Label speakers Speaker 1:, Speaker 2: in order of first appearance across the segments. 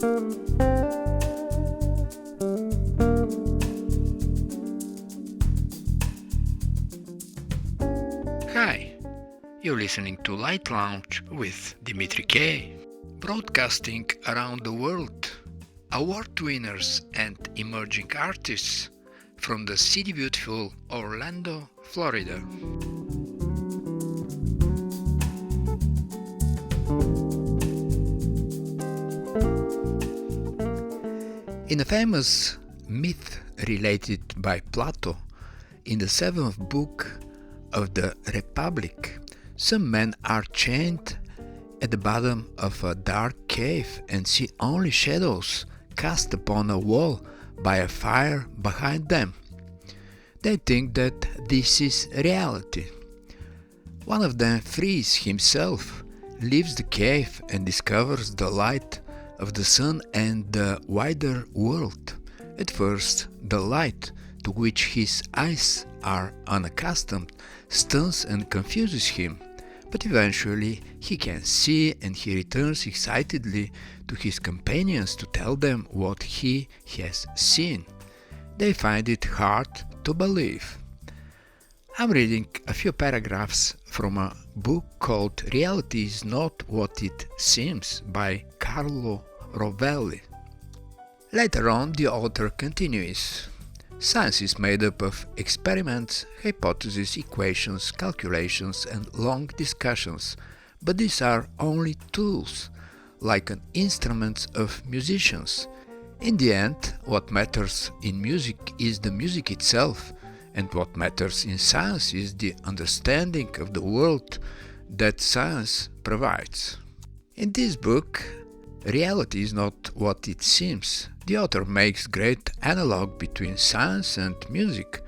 Speaker 1: Hi, you're listening to Light Lounge with Dimitri K, broadcasting around the world, award winners and emerging artists from the city beautiful Orlando, Florida. In a famous myth related by Plato in the seventh book of the Republic, some men are chained at the bottom of a dark cave and see only shadows cast upon a wall by a fire behind them. They think that this is reality. One of them frees himself, leaves the cave and discovers the light of the sun and the wider world. At first, the light, to which his eyes are unaccustomed, stuns and confuses him, but eventually he can see and he returns excitedly to his companions to tell them what he has seen. They find it hard to believe. I'm reading a few paragraphs from a book called Reality is Not What It Seems by Carlo Rovelli. Later on, the author continues. Science is made up of experiments, hypotheses, equations, calculations, and long discussions, but these are only tools, like an instruments of musicians. In the end, what matters in music is the music itself, and what matters in science is the understanding of the world that science provides. In this book, Reality is Not What It Seems, the author makes great analog between science and music.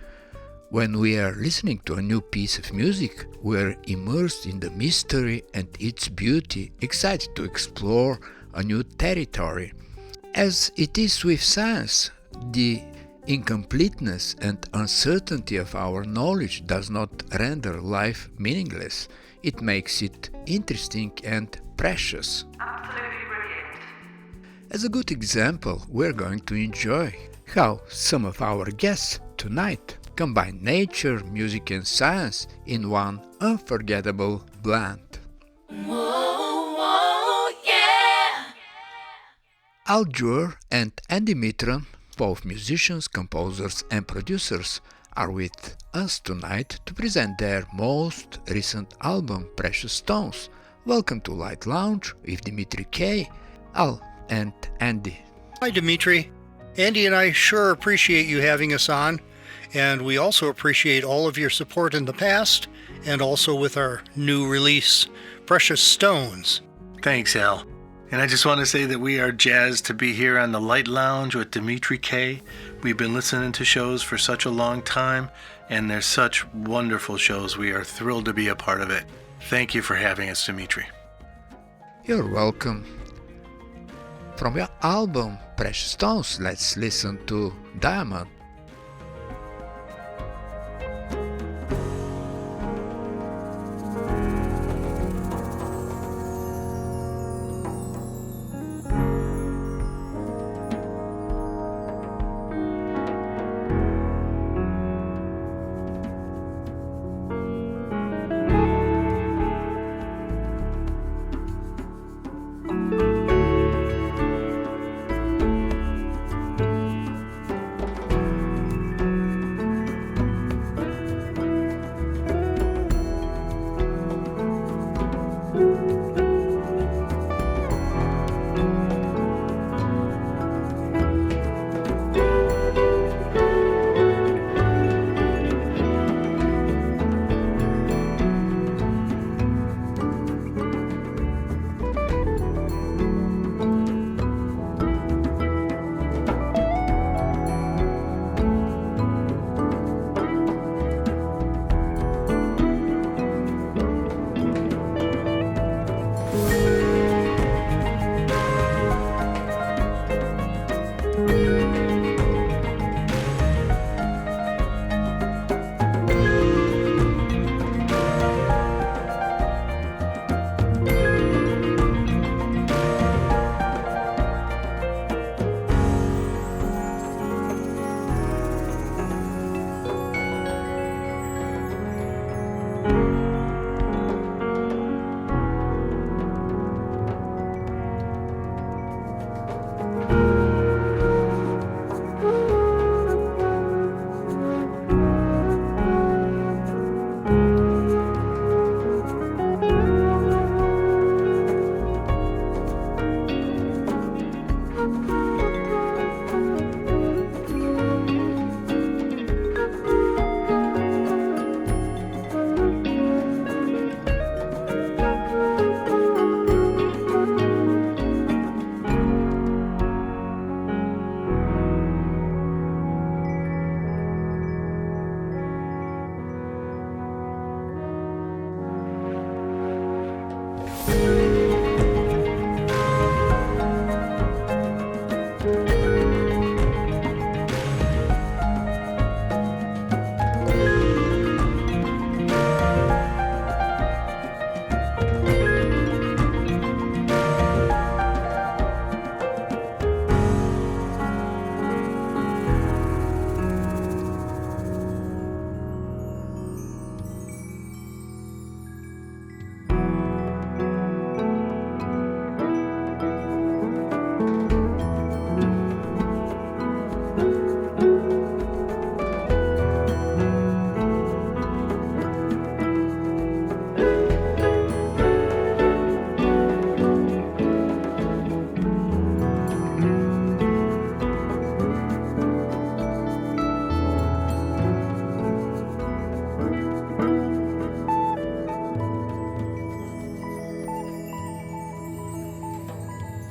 Speaker 1: When we are listening to a new piece of music, we are immersed in the mystery and its beauty, excited to explore a new territory. As it is with science, the incompleteness and uncertainty of our knowledge does not render life meaningless. It makes it interesting and precious. As a good example, we're going to enjoy how some of our guests tonight combine nature, music and science in one unforgettable blend.
Speaker 2: Whoa, whoa, yeah!
Speaker 1: Jewer and Andy Mitran, both musicians, composers and producers, are with us tonight to present their most recent album, Precious Stones. Welcome to Light Lounge with Dimitri K, Al and Andy.
Speaker 3: Hi, Dimitri. Andy and I sure appreciate you having us on, and we also appreciate all of your support in the past and also with our new release, Precious Stones.
Speaker 4: Thanks, Al. And I just want to say that we are jazzed to be here on the Light Lounge with Dimitri K. We've been listening to shows for such a long time, and they're such wonderful shows. We are thrilled to be a part of it. Thank you for having us, Dimitri.
Speaker 1: You're welcome. From your album Precious Stones, let's listen to Diamond.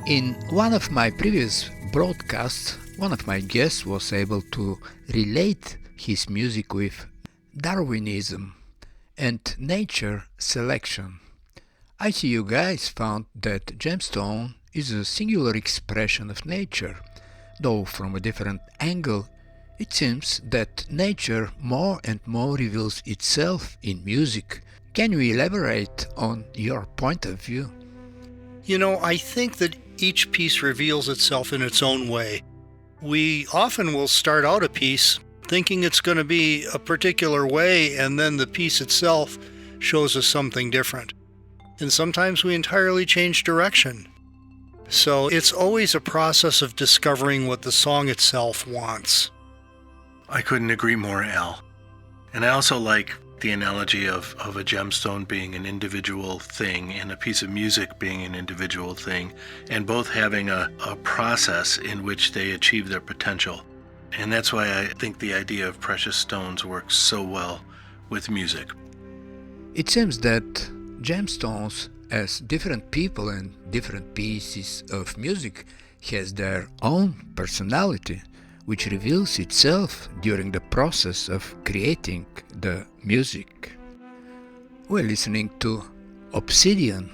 Speaker 1: In one of my previous broadcasts, one of my guests was able to relate his music with Darwinism and nature selection. I see you guys found that gemstone is a singular expression of nature, though from a different angle. It seems that nature more and more reveals itself in music. Can you elaborate on your point of view?
Speaker 3: I think that each piece reveals itself in its own way. We often will start out a piece thinking it's going to be a particular way, and then the piece itself shows us something different. And sometimes we entirely change direction. So it's always a process of discovering what the song itself wants.
Speaker 4: I couldn't agree more, Al. And I also like the analogy of a gemstone being an individual thing and a piece of music being an individual thing, and both having a process in which they achieve their potential. And that's why I think the idea of precious stones works so well with music.
Speaker 1: It seems that gemstones, as different people and different pieces of music, has their own personality, which reveals itself during the process of creating the music. We're listening to Obsidian.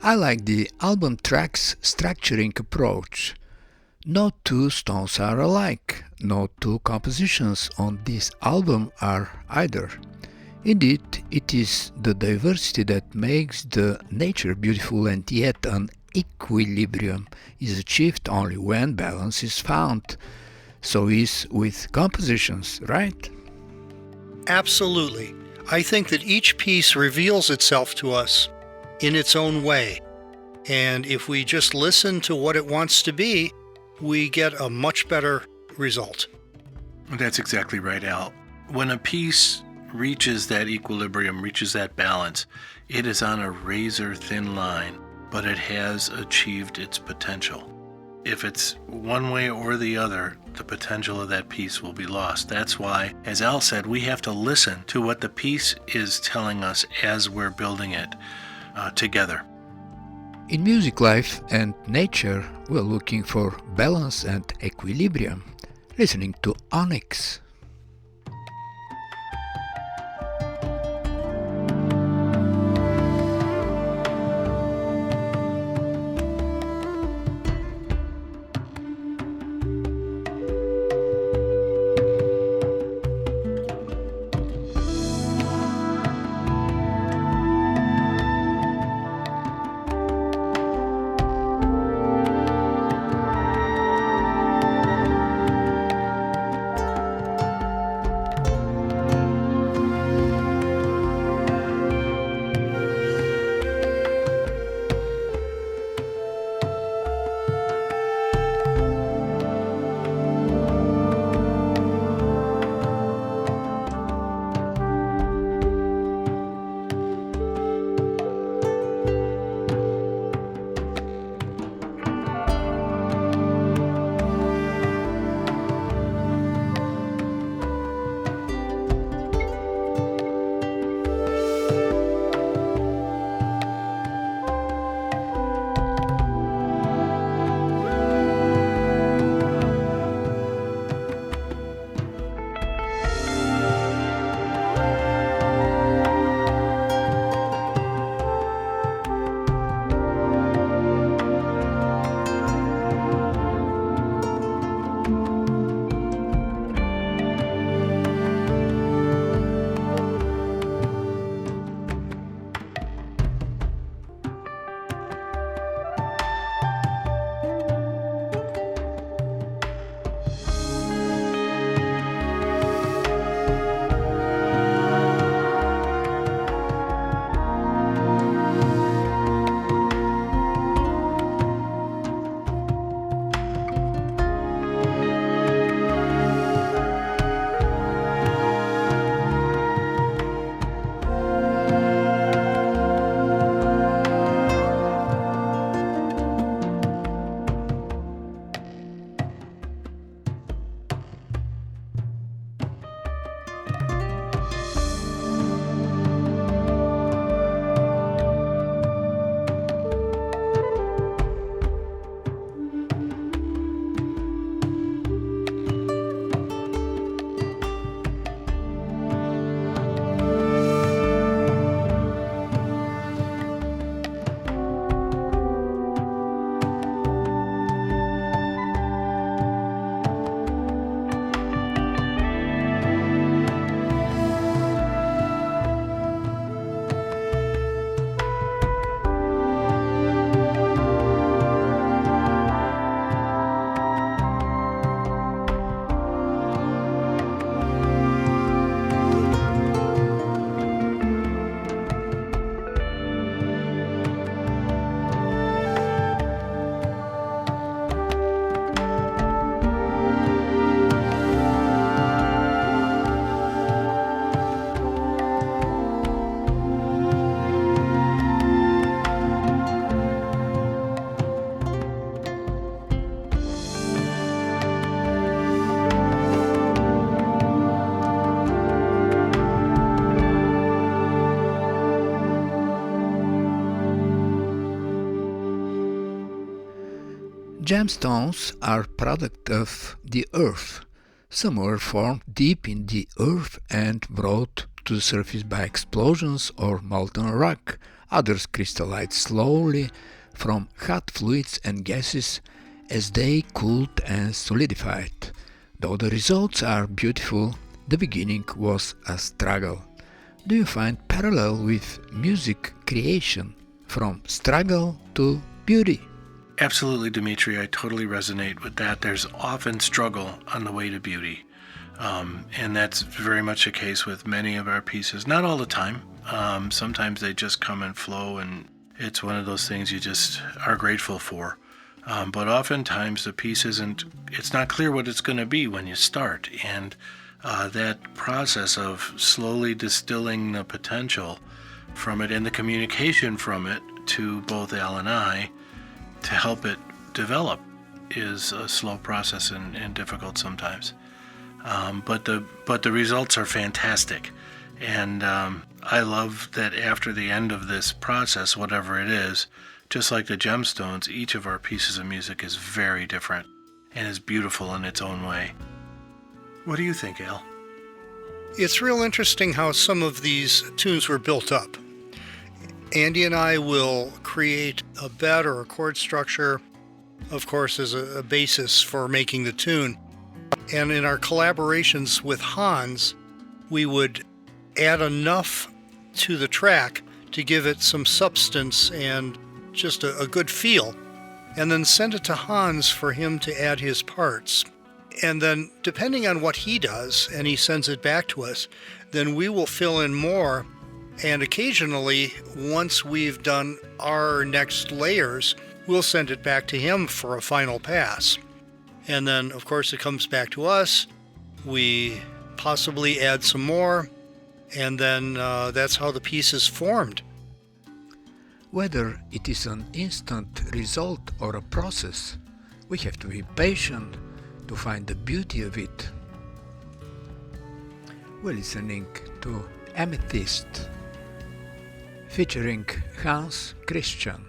Speaker 1: I like the album track's structuring approach. No two stones are alike, no two compositions on this album are either. Indeed, it is the diversity that makes the nature beautiful, and yet an equilibrium is achieved only when balance is found. So is with compositions, right?
Speaker 3: Absolutely. I think that each piece reveals itself to us in its own way. And if we just listen to what it wants to be, we get a much better result.
Speaker 4: That's exactly right, Al. When a piece reaches that equilibrium, reaches that balance, it is on a razor-thin line, but it has achieved its potential. If it's one way or the other, the potential of that piece will be lost. That's why, as Al said, we have to listen to what the piece is telling us as we're building it together.
Speaker 1: In music life and nature, we're looking for balance and equilibrium, listening to Onyx. Gemstones are product of the earth. Some were formed deep in the earth and brought to the surface by explosions or molten rock. Others crystallized slowly from hot fluids and gases as they cooled and solidified. Though the results are beautiful, the beginning was a struggle. Do you find parallel with music creation, from struggle to beauty?
Speaker 4: Absolutely, Dimitri. I totally resonate with that. There's often struggle on the way to beauty. And that's very much the case with many of our pieces. Not all the time. Sometimes they just come and flow, and it's one of those things you just are grateful for. But oftentimes the piece it's not clear what it's going to be when you start. And that process of slowly distilling the potential from it and the communication from it to both Al and I to help it develop is a slow process and difficult sometimes. But the results are fantastic. And I love that after the end of this process, whatever it is, just like the gemstones, each of our pieces of music is very different and is beautiful in its own way. What do you think, Al?
Speaker 3: It's real interesting how some of these tunes were built up. Andy and I will create a bed or a chord structure, of course, as a basis for making the tune. And in our collaborations with Hans, we would add enough to the track to give it some substance and just a good feel, and then send it to Hans for him to add his parts. And then, depending on what he does, and he sends it back to us, then we will fill in more. And occasionally, once we've done our next layers, we'll send it back to him for a final pass. And then, of course, it comes back to us. We possibly add some more, and then that's how the piece is formed.
Speaker 1: Whether it is an instant result or a process, we have to be patient to find the beauty of it. We're listening to Amethyst, featuring Hans Christian.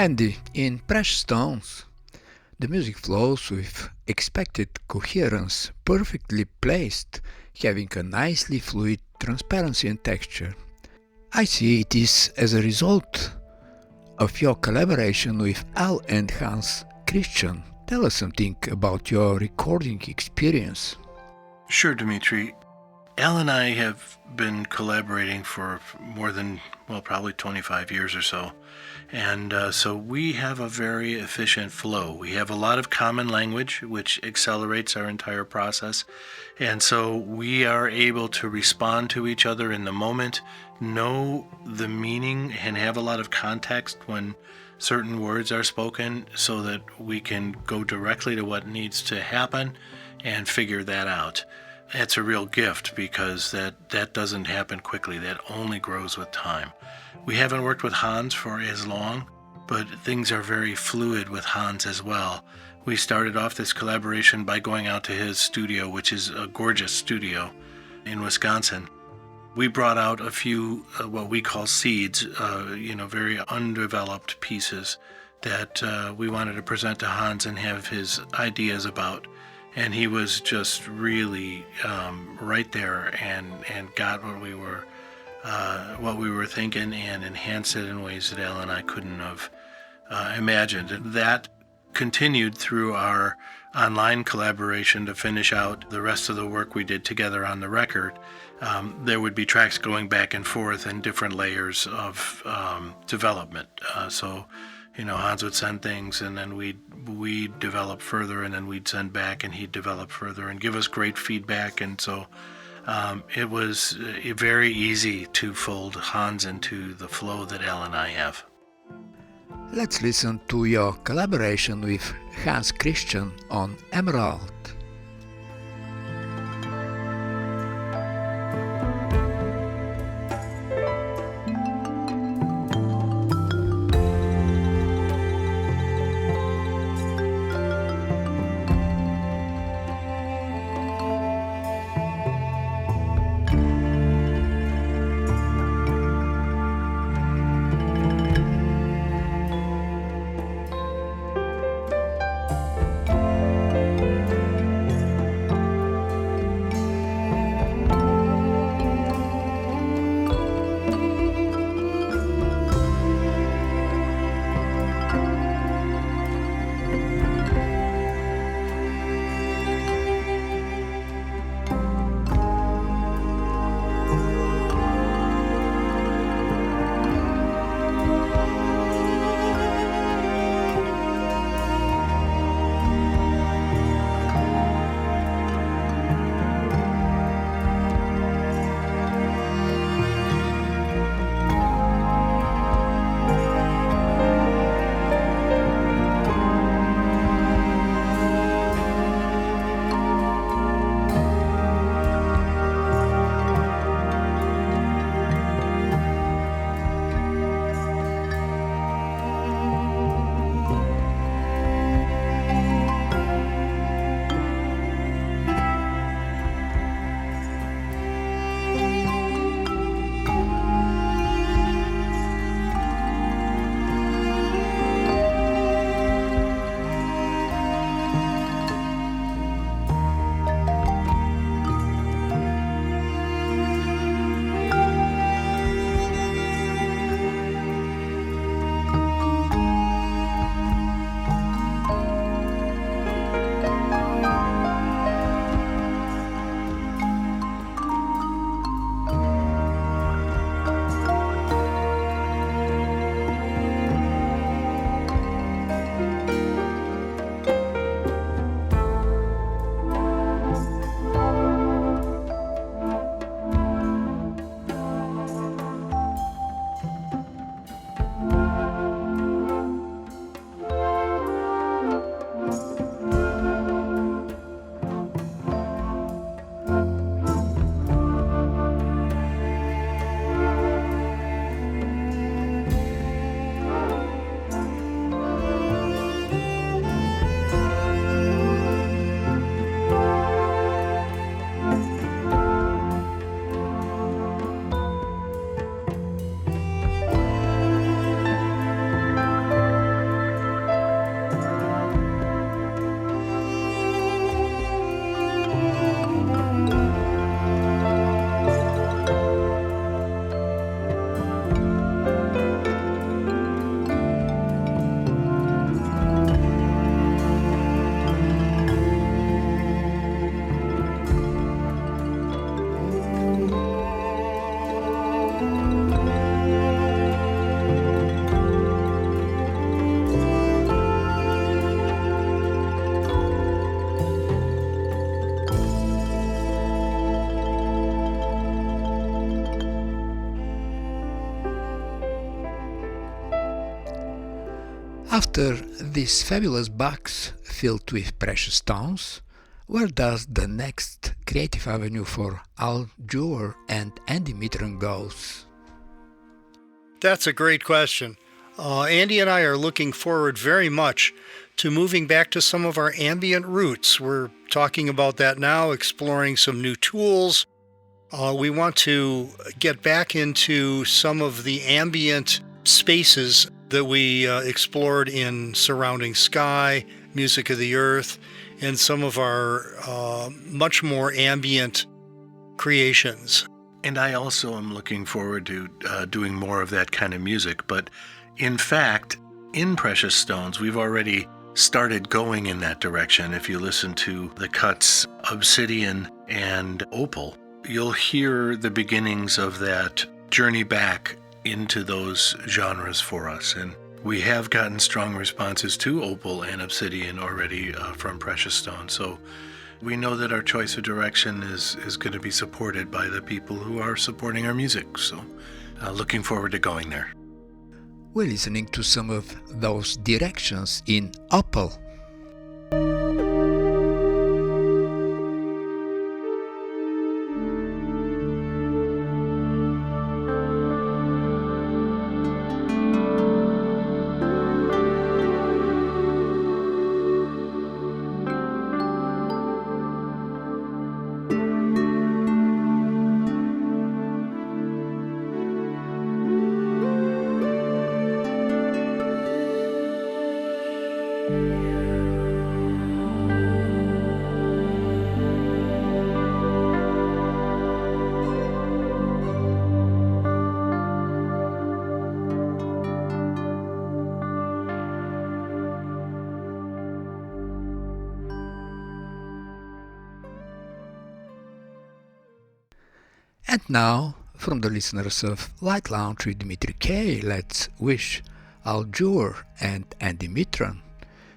Speaker 1: Andy, in Precious Stones, the music flows with expected coherence, perfectly placed, having a nicely fluid transparency and texture. I see it is as a result of your collaboration with Al and Hans Christian. Tell us something about your recording experience.
Speaker 4: Sure, Dimitri. Al and I have been collaborating for more than, probably 25 years or so. And so we have a very efficient flow. We have a lot of common language, which accelerates our entire process. And so we are able to respond to each other in the moment, know the meaning, and have a lot of context when certain words are spoken so that we can go directly to what needs to happen and figure that out. It's a real gift because that doesn't happen quickly. That only grows with time. We haven't worked with Hans for as long, but things are very fluid with Hans as well. We started off this collaboration by going out to his studio, which is a gorgeous studio in Wisconsin. We brought out a few what we call seeds, very undeveloped pieces that we wanted to present to Hans and have his ideas about. And he was just really right there and got what we were thinking and enhanced it in ways that Al and I couldn't have imagined. And that continued through our online collaboration to finish out the rest of the work we did together on the record. There would be tracks going back and forth and different layers of development. Hans would send things, and then we'd develop further, and then we'd send back, and he'd develop further and give us great feedback. And so it was very easy to fold Hans into the flow that Al and I have.
Speaker 1: Let's listen to your collaboration with Hans Christian on Emerald. After this fabulous box filled with precious stones, where does the next creative avenue for Al Jewer and Andy Mitran goes?
Speaker 3: That's a great question. Andy and I are looking forward very much to moving back to some of our ambient roots. We're talking about that now, exploring some new tools. We want to get back into some of the ambient spaces that we explored in Surrounding Sky, Music of the Earth, and some of our much more ambient creations.
Speaker 4: And I also am looking forward to doing more of that kind of music. But in fact, in Precious Stones, we've already started going in that direction. If you listen to the cuts Obsidian and Opal, you'll hear the beginnings of that journey back into those genres for us. And we have gotten strong responses to Opal and Obsidian already from Precious Stones. So we know that our choice of direction is going to be supported by the people who are supporting our music. So looking forward to going there.
Speaker 1: We're listening to some of those directions in Opal. And now, from the listeners of Light Lounge with Dimitri K, let's wish Al Jewer and Andy Mitran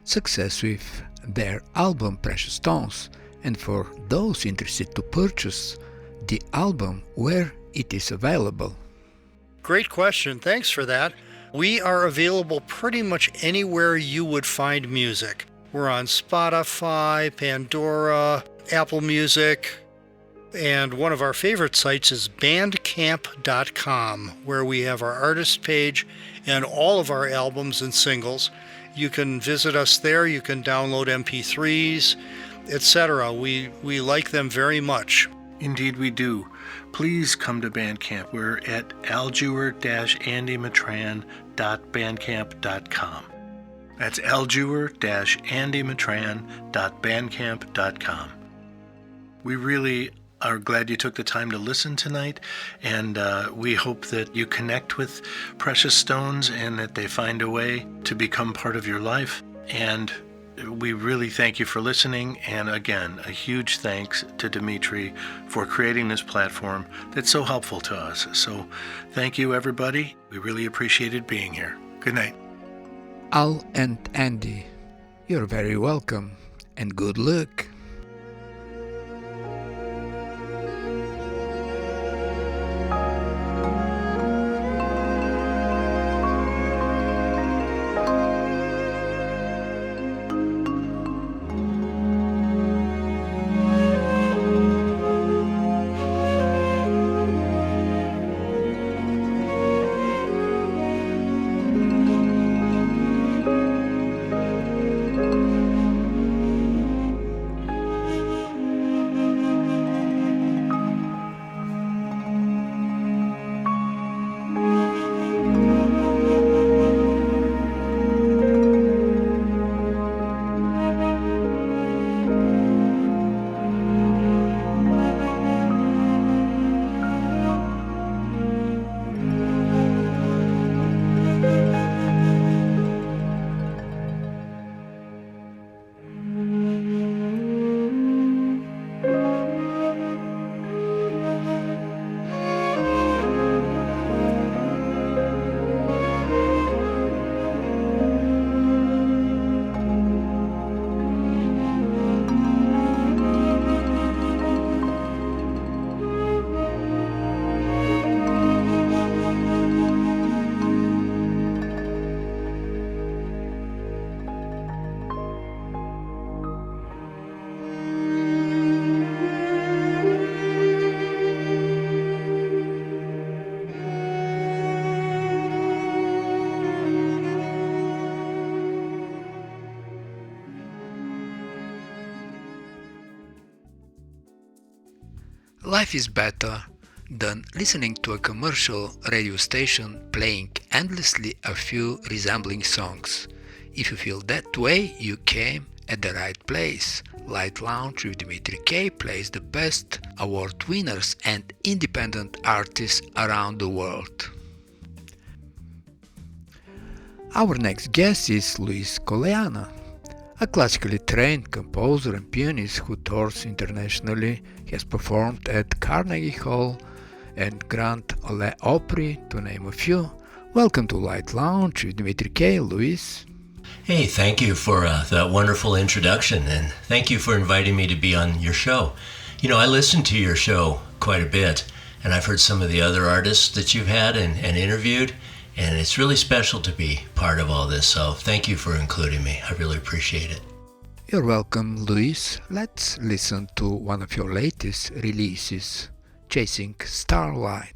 Speaker 1: success with their album Precious Stones, and for those interested to purchase the album, where it is available.
Speaker 3: Great question. Thanks for that. We are available pretty much anywhere you would find music. We're on Spotify, Pandora, Apple Music, and one of our favorite sites is bandcamp.com, where we have our artist page and all of our albums and singles. You can visit us there. You can download MP3s, etc. We like them very much.
Speaker 4: Indeed we do. Please come to Bandcamp. We're at aljewer-andymitran.bandcamp.com. That's aljewer-andymitran.bandcamp.com. We really are glad you took the time to listen tonight, and we hope that you connect with Precious Stones and that they find a way to become part of your life. And we really thank you for listening, and again, a huge thanks to Dimitri for creating this platform that's so helpful to us. So thank you, everybody. We really appreciated being here. Good night.
Speaker 1: Al and Andy, you're very welcome, and good luck. Life is better than listening to a commercial radio station playing endlessly a few resembling songs. If you feel that way, you came at the right place. Light Lounge with Dimitri K plays the best award winners and independent artists around the world. Our next guest is Luis Colaiannia, a classically trained composer and pianist who tours internationally. He has performed at Carnegie Hall and Grand Ole Opry, to name a few. Welcome to Light Lounge with Dimitri K. Luis.
Speaker 5: Hey, thank you for that wonderful introduction, and thank you for inviting me to be on your show. You know, I listen to your show quite a bit, and I've heard some of the other artists that you've had and interviewed, and it's really special to be part of all this, so thank you for including me. I really appreciate it.
Speaker 1: You're welcome, Luis. Let's listen to one of your latest releases, Chasing Starlight.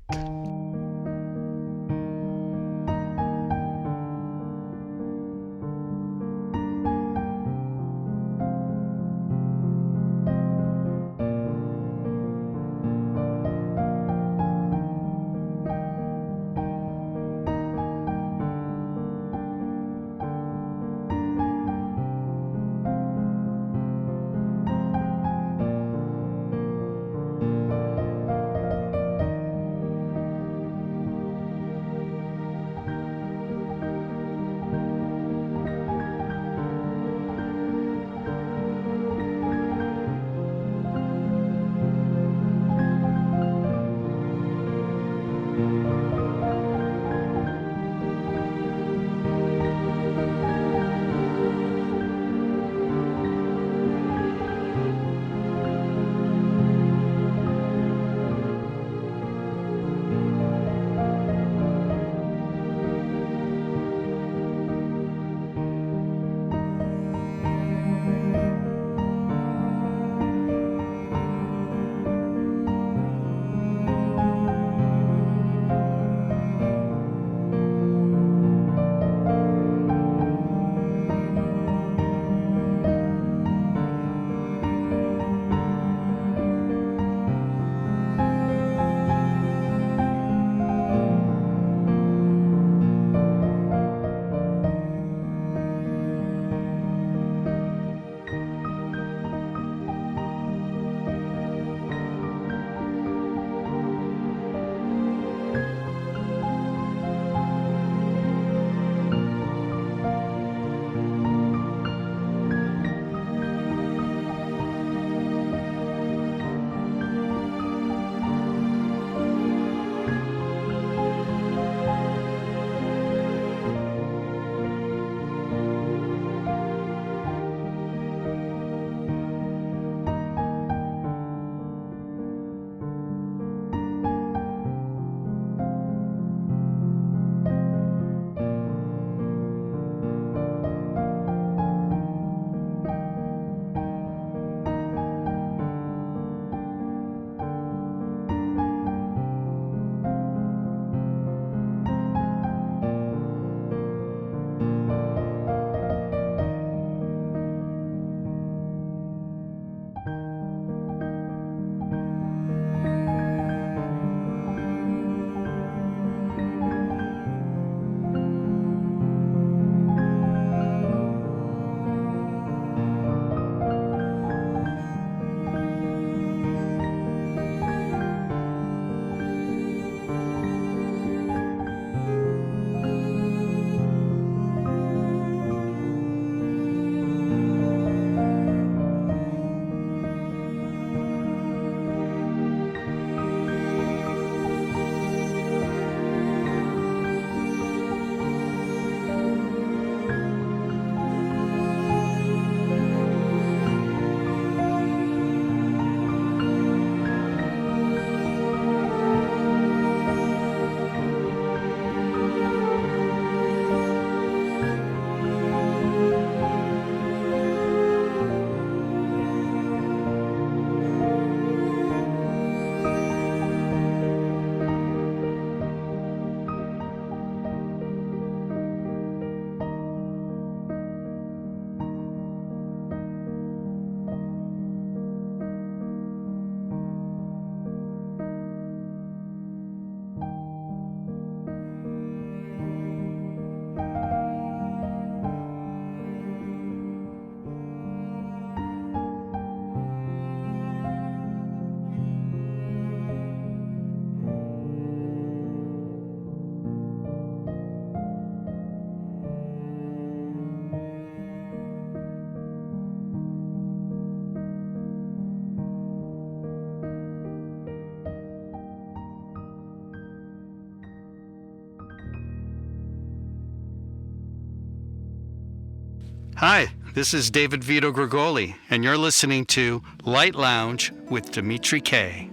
Speaker 6: Hi, this is David Vito Gregoli, and you're listening to Light Lounge with Dimitri K.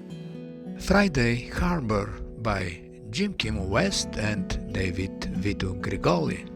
Speaker 1: Friday Harbor by Jim Kimo West and David Vito Gregoli.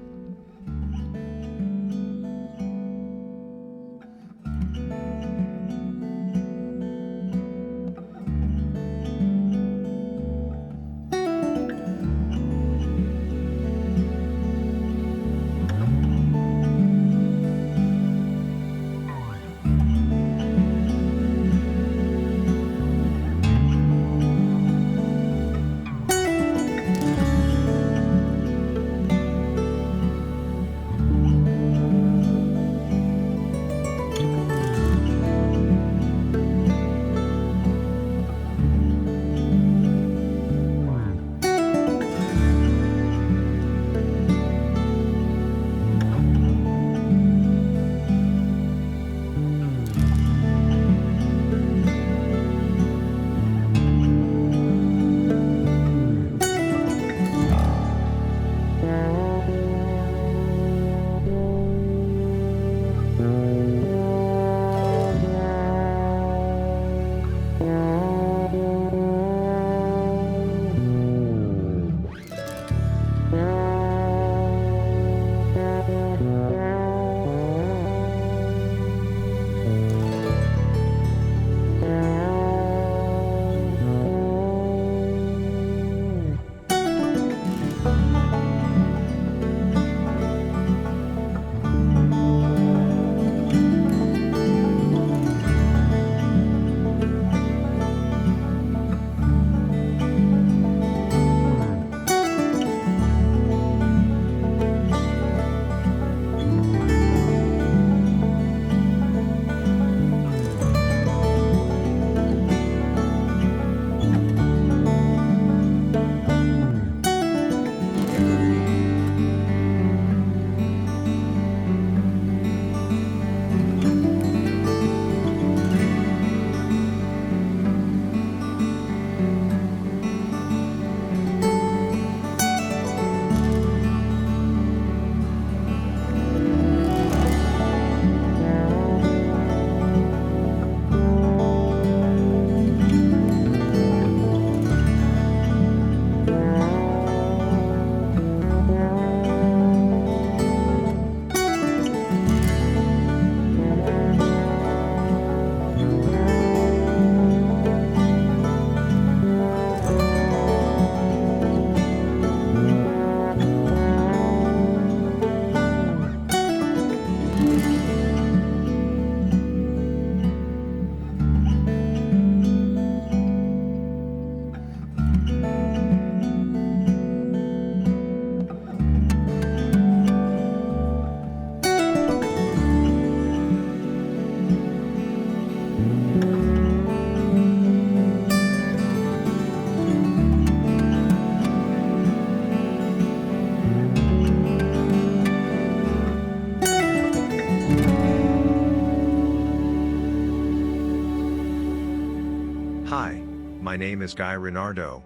Speaker 7: My name is Guy Renardeau,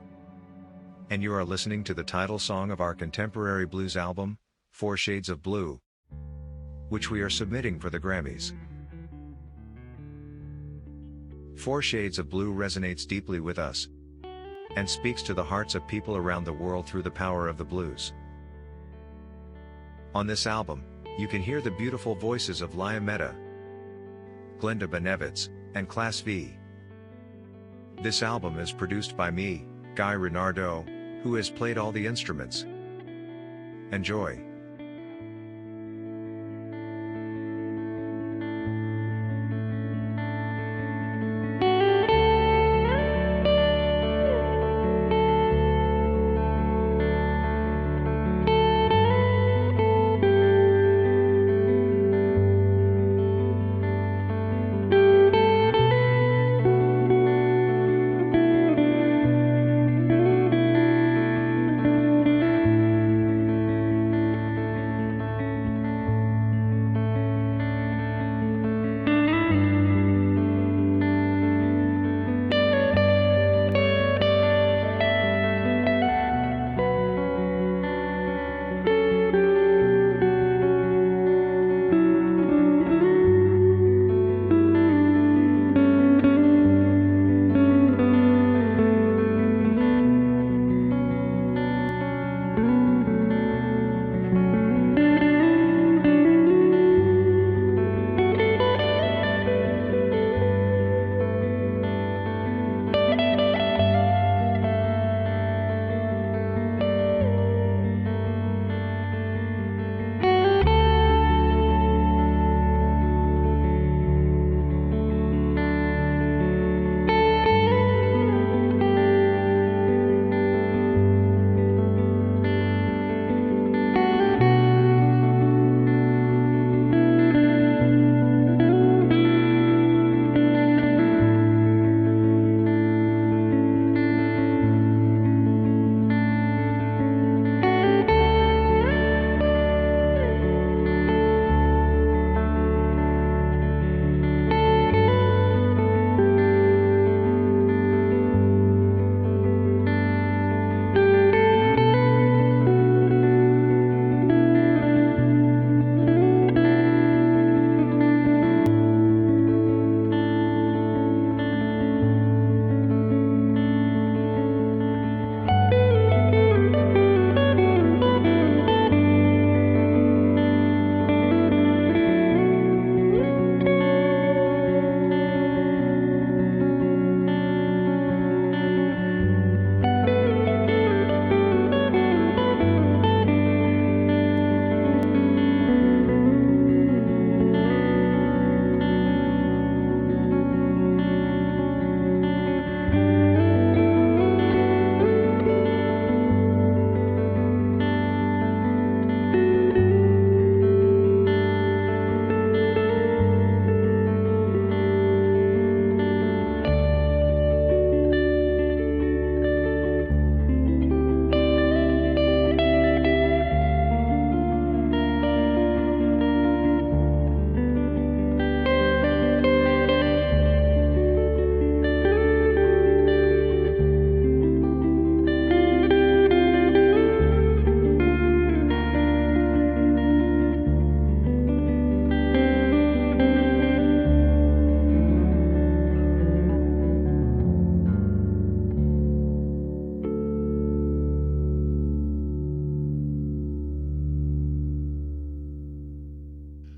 Speaker 7: and you are listening to the title song of our contemporary blues album, 4 Shades of Blue, which we are submitting for the Grammys. 4 Shades of Blue resonates deeply with us, and speaks to the hearts of people around the world through the power of the blues. On this album, you can hear the beautiful voices of Lia Mehta, Glenda Benevitz, and Class V. This album is produced by me, Guy Renardeau, who has played all the instruments. Enjoy.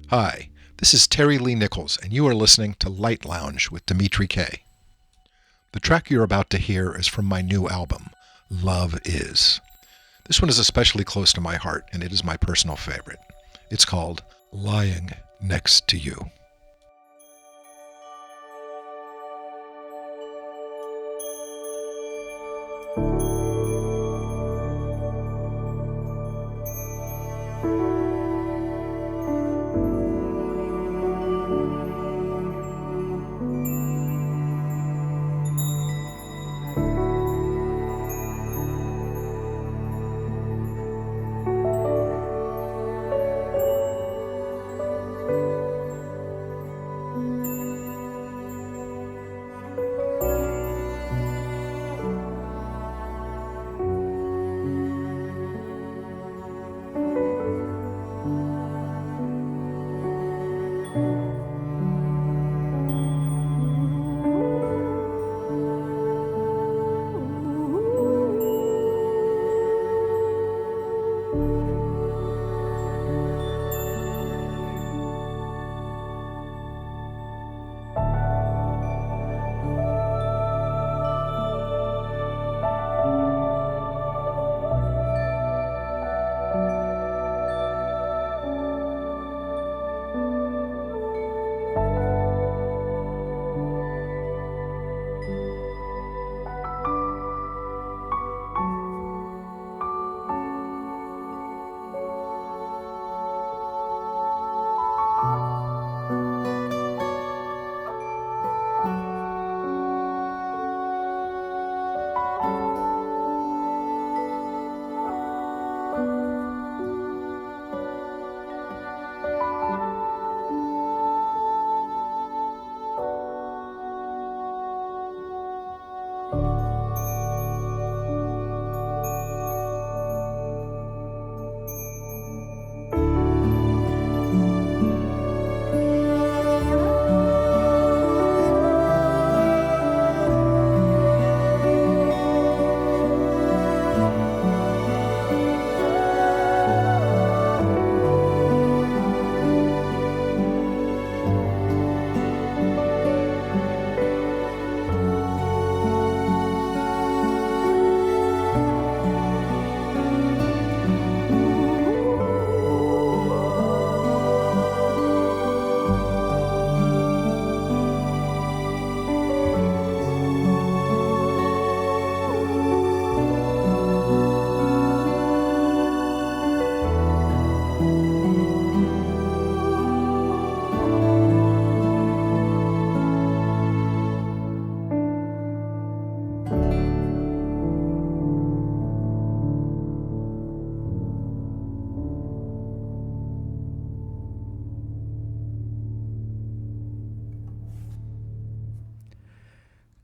Speaker 8: Hi, this is Terry Lee Nichols, and you are listening to Light Lounge with Dimitri K. The track you're about to hear is from my new album, Love Is. This one is especially close to my heart, and it is my personal favorite. It's called Lying Next to You.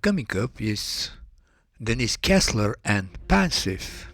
Speaker 1: Coming up is Denise Kesseler and Passive.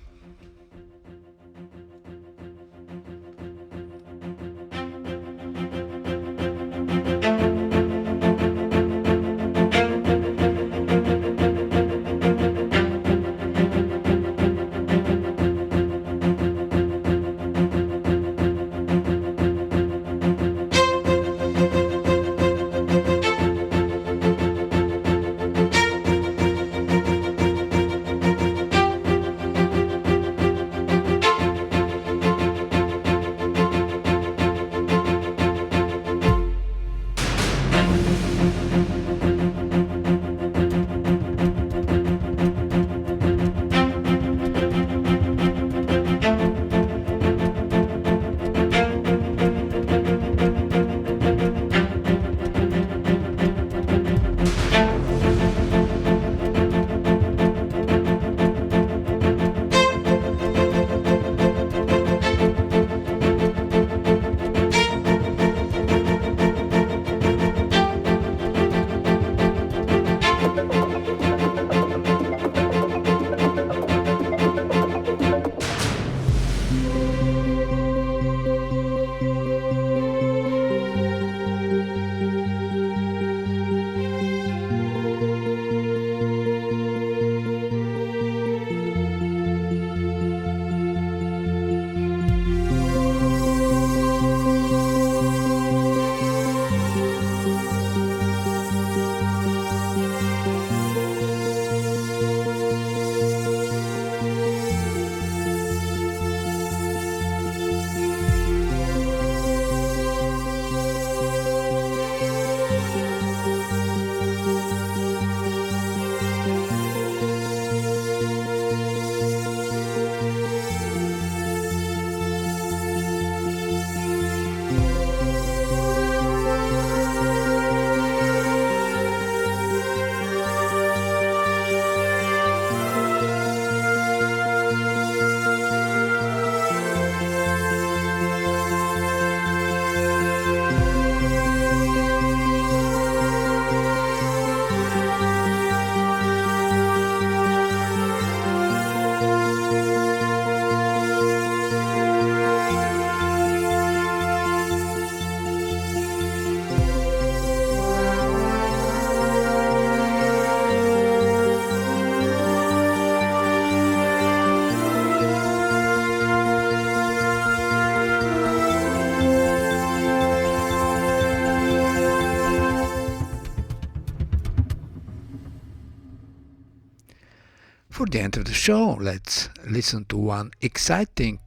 Speaker 1: For the end of the show, let's listen to one exciting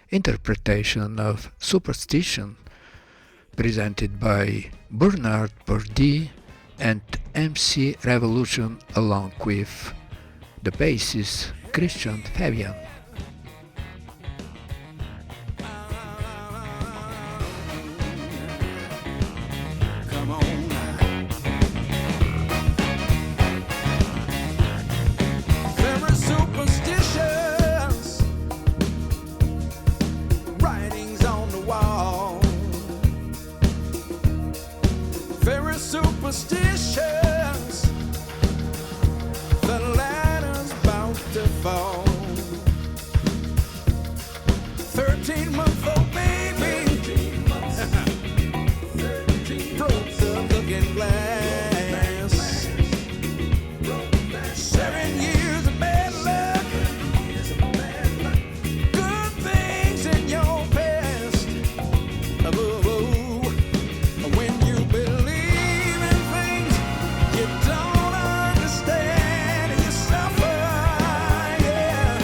Speaker 1: interpretation of Superstition presented by Bernard Purdie and MC Revolution along with the bassist Christian Fabian.
Speaker 9: Superstitions, the ladder's about to fall. 13-month-old baby broke the looking glass. 7 years of bad luck, good things in your past. When you believe in things you don't understand and you suffer, yeah.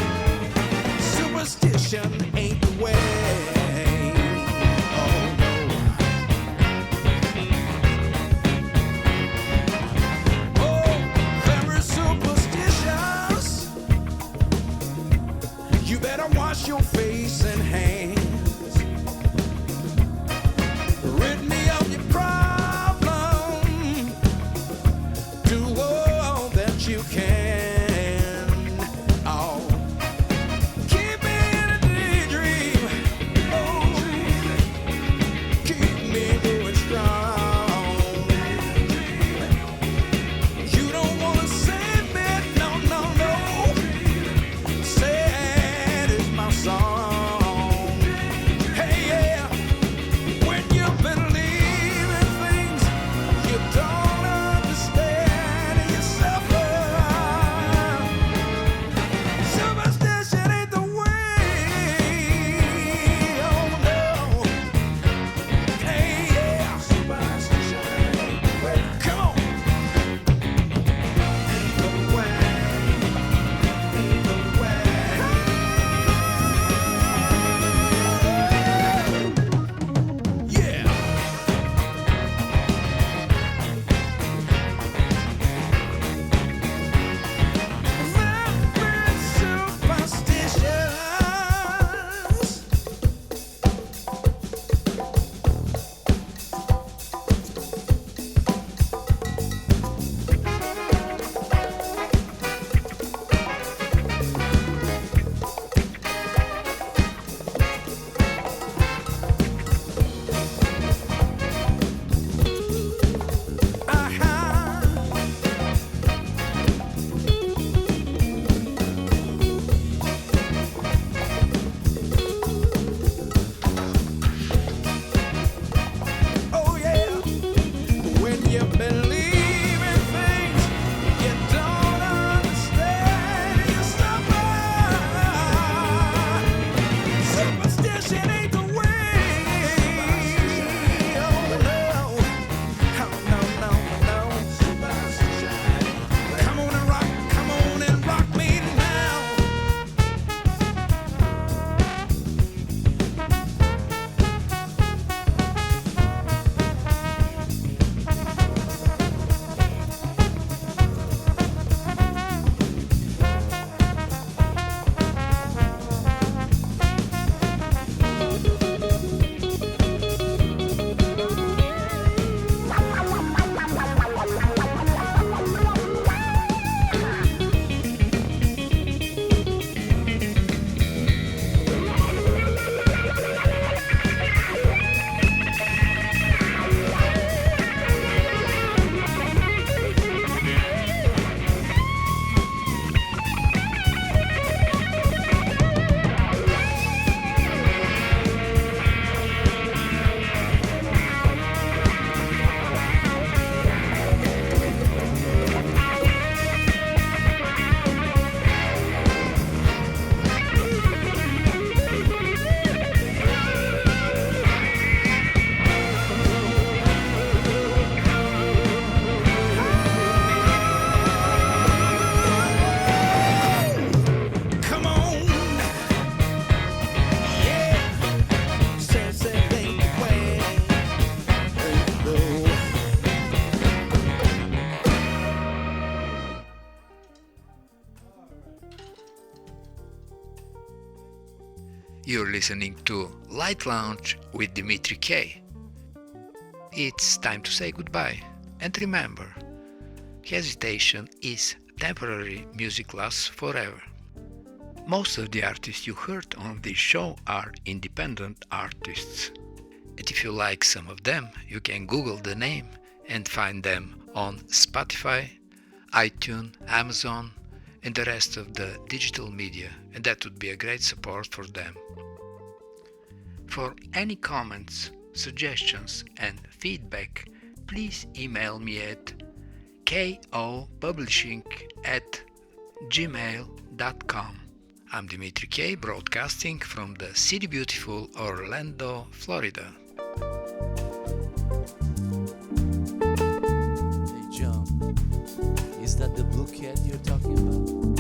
Speaker 9: Superstition ain't the way. Oh no. Oh, very superstitious. You better wash your face and hands. Rid me of your problem. Do all that you can. Oh, keep me in a daydream. Oh, keep me going strong. You don't wanna save me, no, no, no. Sad is my song.
Speaker 1: You're listening to Light Lounge with Dimitri K. It's time to say goodbye. And remember, hesitation is temporary, music lasts forever. Most of the artists you heard on this show are independent artists. And if you like some of them, you can Google the name and find them on Spotify, iTunes, Amazon, and the rest of the digital media, and that would be a great support for them. For any comments, suggestions, and feedback, please email me at kopublishing@gmail.com. I'm Dimitri K, broadcasting from the city beautiful Orlando, Florida.
Speaker 10: Hey John, is that the blue cat you're talking about?